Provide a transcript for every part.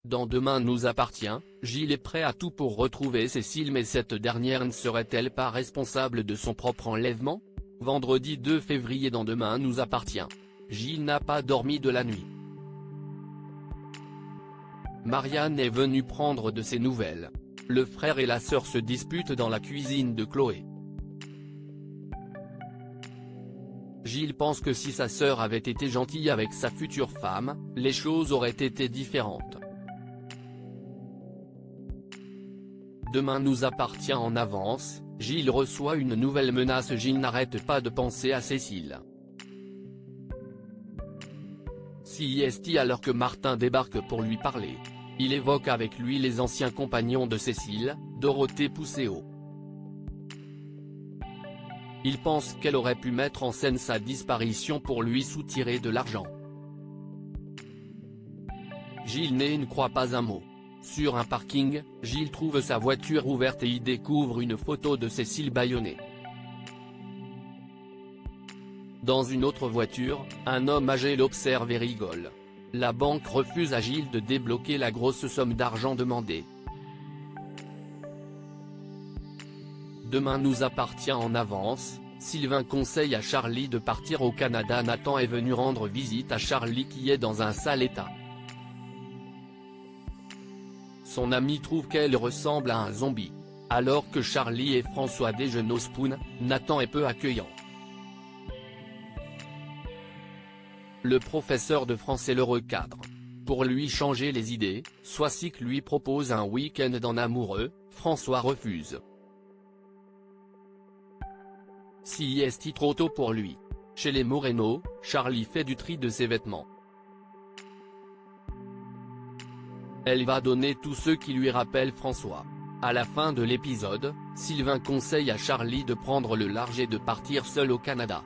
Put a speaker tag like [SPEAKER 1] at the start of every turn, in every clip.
[SPEAKER 1] Dans Demain nous appartient, Gilles est prêt à tout pour retrouver Cécile, mais cette dernière ne serait-elle pas responsable de son propre enlèvement? Vendredi 2 février dans Demain nous appartient. Gilles n'a pas dormi de la nuit. Marianne est venue prendre de ses nouvelles. Le frère et la sœur se disputent dans la cuisine de Chloé. Gilles pense que si sa sœur avait été gentille avec sa future femme, les choses auraient été différentes. Demain nous appartient en avance, Gilles reçoit une nouvelle menace. Gilles n'arrête pas de penser à Cécile. CIST alors que Martin débarque pour lui parler. Il évoque avec lui les anciens compagnons de Cécile, Dorothée Pousseau. Il pense qu'elle aurait pu mettre en scène sa disparition pour lui soutirer de l'argent. Gilles ne croit pas un mot. Sur un parking, Gilles trouve sa voiture ouverte et y découvre une photo de Cécile bâillonnée. Dans une autre voiture, un homme âgé l'observe et rigole. La banque refuse à Gilles de débloquer la grosse somme d'argent demandée. Demain nous appartient en avance, Sylvain conseille à Charlie de partir au Canada. Nathan est venu rendre visite à Charlie qui est dans un sale état. Son ami trouve qu'elle ressemble à un zombie. Alors que Charlie et François déjeunent au Spoon, Nathan est peu accueillant. Le professeur de français le recadre. Pour lui changer les idées, Soisic lui propose un week-end en amoureux, François refuse. CIST trop tôt pour lui. Chez les Moreno, Charlie fait du tri de ses vêtements. Elle va donner tous ceux qui lui rappellent François. À la fin de l'épisode, Sylvain conseille à Charlie de prendre le large et de partir seul au Canada.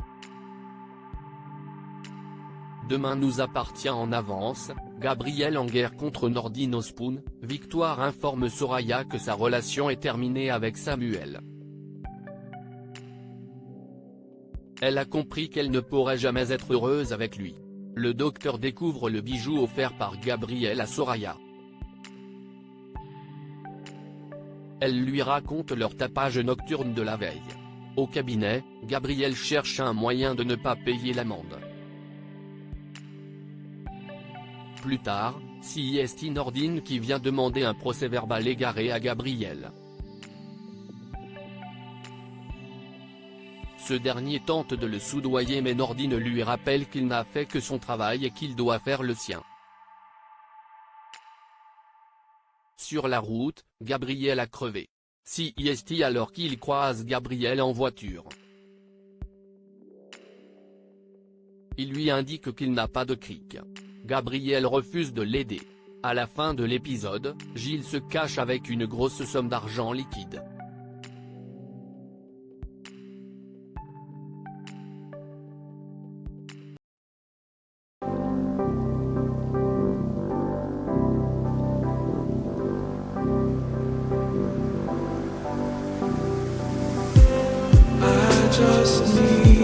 [SPEAKER 1] Demain nous appartient en avance, Gabriel en guerre contre Nordine au Spoon, Victoire informe Soraya que sa relation est terminée avec Samuel. Elle a compris qu'elle ne pourrait jamais être heureuse avec lui. Le docteur découvre le bijou offert par Gabriel à Soraya. Elle lui raconte leur tapage nocturne de la veille. Au cabinet, Gabriel cherche un moyen de ne pas payer l'amende. Plus tard, CIST Nordine qui vient demander un procès-verbal égaré à Gabriel. Ce dernier tente de le soudoyer mais Nordine lui rappelle qu'il n'a fait que son travail et qu'il doit faire le sien. Sur la route, Gabriel a crevé. CIST alors qu'il croise Gabriel en voiture. Il lui indique qu'il n'a pas de cric. Gabriel refuse de l'aider. À la fin de l'épisode, Gilles se cache avec une grosse somme d'argent liquide.
[SPEAKER 2] I just need